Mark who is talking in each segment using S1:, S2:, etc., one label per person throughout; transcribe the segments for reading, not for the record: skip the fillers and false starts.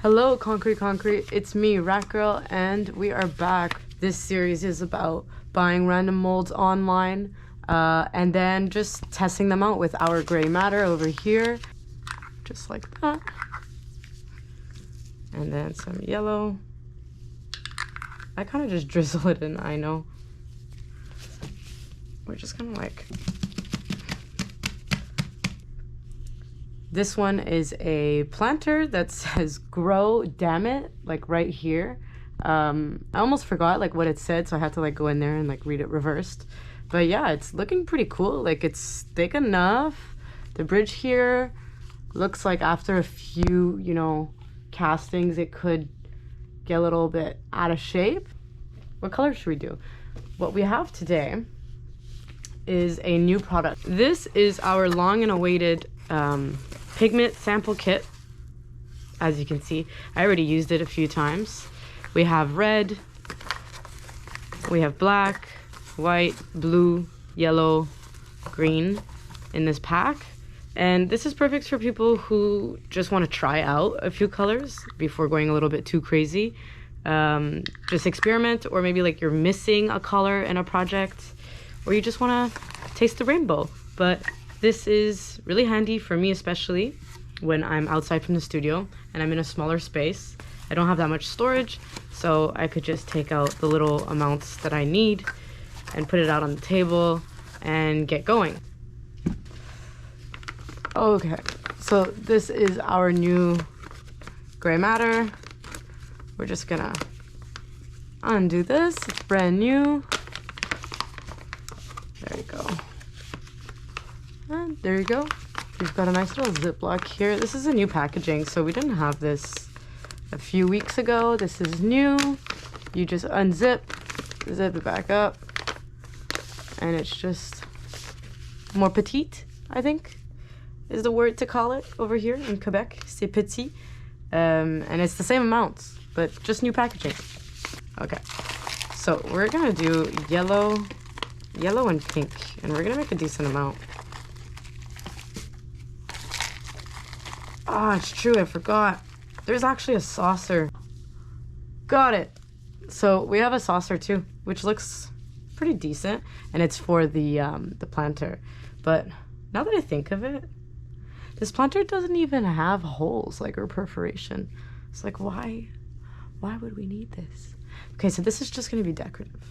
S1: Hello, Concrete. It's me, Ratgirl, and we are back. This series is about buying random molds online and then just testing them out with our gray matter over here. Just like that. And then some yellow. I kind of just drizzle it in, I know. We're just kind of like... This one is a planter that says grow, damn it, like right here. I almost forgot like what it said, so I had to like go in there and like read it reversed. But yeah, it's looking pretty cool. Like it's thick enough. The bridge here looks like after a few, you know, castings, it could get a little bit out of shape. What color should we do? What we have today is a new product. This is our long and awaited pigment sample kit. As you can see, I already used it a few times. We have red, we have black, white, blue, yellow, green in this pack. And this is perfect for people who just want to try out a few colors before going a little bit too crazy. Just experiment, or maybe like you're missing a color in a project, or you just want to taste the rainbow. But this is really handy for me, especially when I'm outside from the studio and I'm in a smaller space. I don't have that much storage, so I could just take out the little amounts that I need and put it out on the table and get going. Okay, so this is our new gray matter. We're just gonna undo this. It's brand new. There you go. And there you go. We've got a nice little Ziploc here. This is a new packaging, so we didn't have this a few weeks ago. This is new. You just unzip, zip it back up, and it's just more petite, I think, is the word to call it over here in Quebec. C'est petit. And it's the same amounts, but just new packaging. Okay, so we're gonna do yellow and pink, and we're gonna make a decent amount. Oh, it's true, I forgot. There's actually a saucer. Got it. So we have a saucer too, which looks pretty decent, and it's for the planter. But now that I think of it, this planter doesn't even have holes, like, or perforation. It's like, why would we need this? Okay, so this is just gonna be decorative.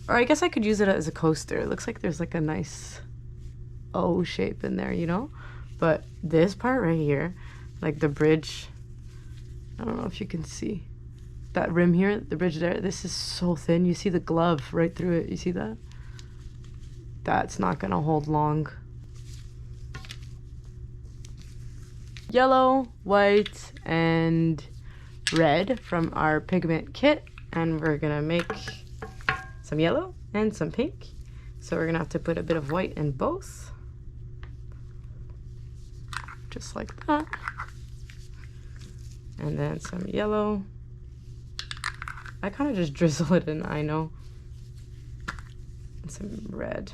S1: Or I guess I could use it as a coaster. It looks like there's like a nice O shape in there, you know? But this part right here, like the bridge, I don't know if you can see that rim here, the bridge there, this is so thin. You see the glove right through it. You see that? That's not gonna hold long. Yellow, white, and red from our pigment kit. And we're gonna make some yellow and some pink. So we're gonna have to put a bit of white in both. Just like that. And then some yellow. I kind of just drizzle it in, I know. And some red.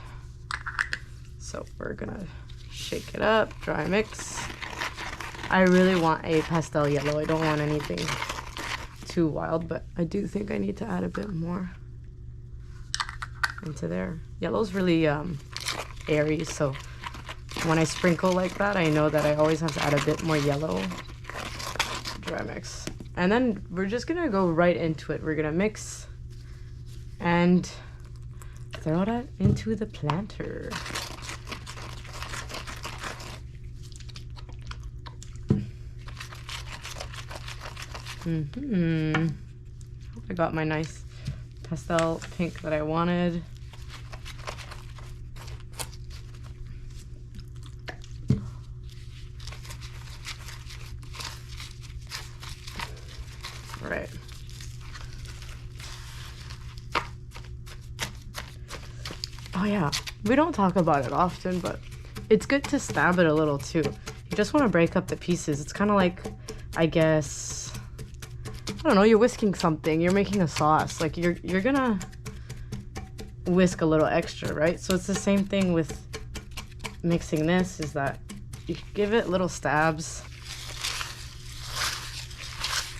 S1: So we're gonna shake it up, dry mix. I really want a pastel yellow. I don't want anything too wild, but I do think I need to add a bit more into there. Yellow's really airy, so when I sprinkle like that, I know that I always have to add a bit more yellow. Dry mix. And then we're just gonna go right into it. We're gonna mix and throw that into the planter. I got my nice pastel pink that I wanted. Right. Oh yeah, we don't talk about it often, but it's good to stab it a little too. You just want to break up the pieces. It's kind of like, I guess, I don't know, you're whisking something, you're making a sauce. Like you're gonna whisk a little extra, right? So it's the same thing with mixing this, is that you give it little stabs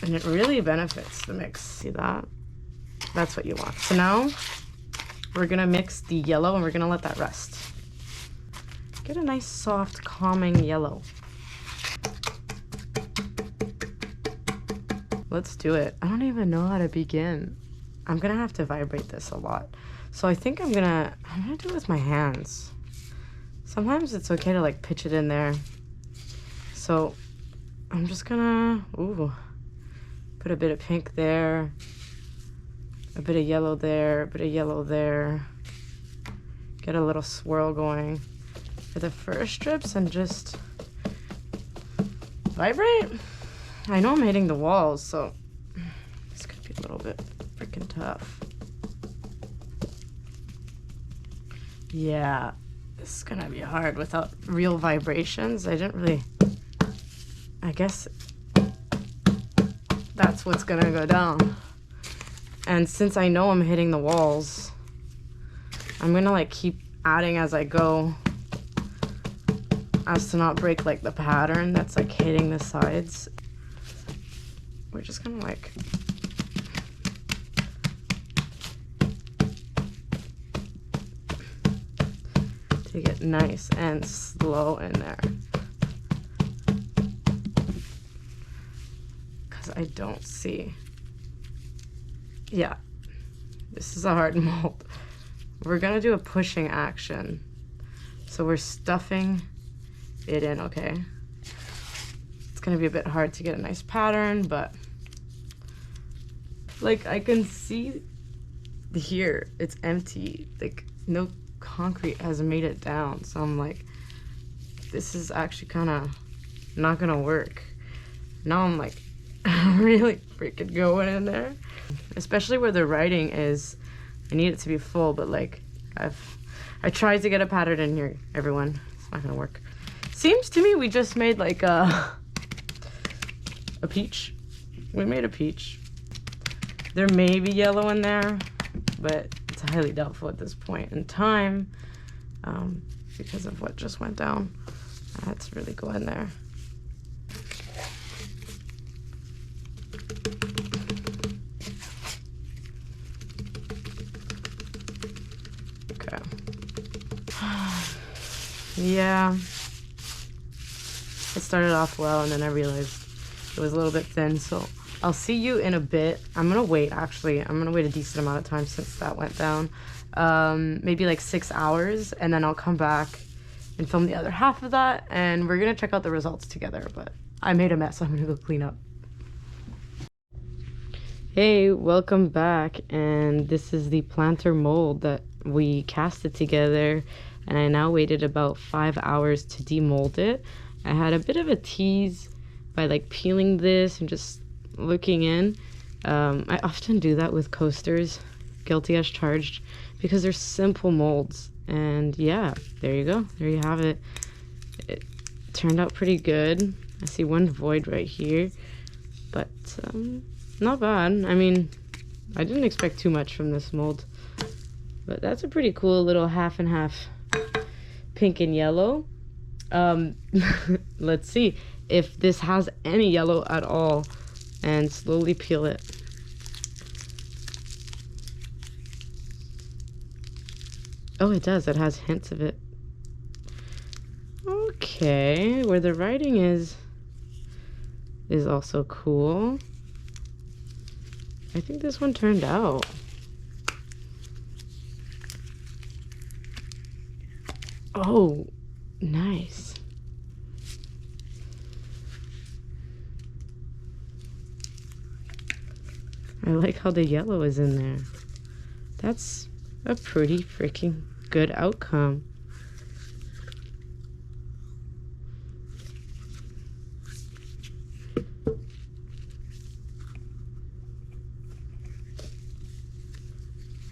S1: And it really benefits the mix. See that? That's what you want. So now we're gonna mix the yellow and we're gonna let that rest. Get a nice, soft, calming yellow. Let's do it. I don't even know how to begin. I'm gonna have to vibrate this a lot. So I think I'm gonna do it with my hands. Sometimes it's okay to like pitch it in there. So I'm just gonna, put a bit of pink there, a bit of yellow there, a bit of yellow there. Get a little swirl going for the first strips and just vibrate. I know I'm hitting the walls, so this could be a little bit freaking tough. Yeah, this is gonna be hard without real vibrations. I guess that's what's gonna go down. And since I know I'm hitting the walls, I'm gonna like keep adding as I go, as to not break like the pattern that's like hitting the sides. We're just gonna like take it nice and slow in there. Cause I don't see. Yeah, this is a hard mold. We're gonna do a pushing action. So we're stuffing it in, okay? It's gonna be a bit hard to get a nice pattern, but like I can see here, it's empty. Like no concrete has made it down. So I'm like, this is actually kind of not gonna work. Now I'm like really freaking going in there. Especially where the writing is. I need it to be full, but like I tried to get a pattern in here, everyone. It's not gonna work. Seems to me we just made like a peach. We made a peach. There may be yellow in there, but it's highly doubtful at this point in time, because of what just went down. I had to really go in there. Okay. Yeah. It started off well, and then I realized it was a little bit thin, so I'll see you in a bit. I'm gonna wait, actually. I'm gonna wait a decent amount of time since that went down. Maybe like 6 hours, and then I'll come back and film the other half of that, and we're gonna check out the results together, but I made a mess, so I'm gonna go clean up. Hey, welcome back, and this is the planter mold that we casted together, and I now waited about 5 hours to demold it. I had a bit of a tease by like peeling this and just looking in. I often do that with coasters, guilty as charged, because they're simple molds. And yeah, there you go. There you have it. It turned out pretty good. I see one void right here, but not bad. I mean, I didn't expect too much from this mold, but that's a pretty cool little half and half pink and yellow. Let's see if this has any yellow at all, and slowly peel it. Oh, it does. It has hints of it. Okay, where the writing is also cool. I think this one turned out. Oh, nice. I like how the yellow is in there. That's a pretty freaking good outcome.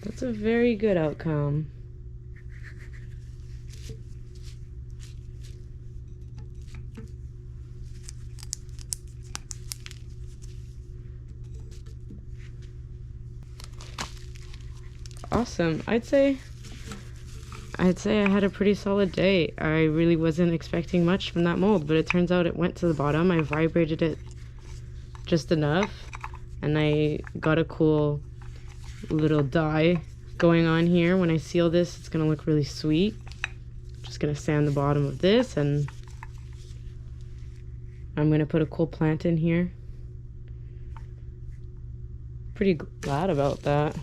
S1: That's a very good outcome. Awesome. I'd say I had a pretty solid day. I really wasn't expecting much from that mold, but it turns out it went to the bottom. I vibrated it just enough. And I got a cool little dye going on here. When I seal this, it's gonna look really sweet. Just gonna sand the bottom of this, and I'm gonna put a cool plant in here. Pretty glad about that.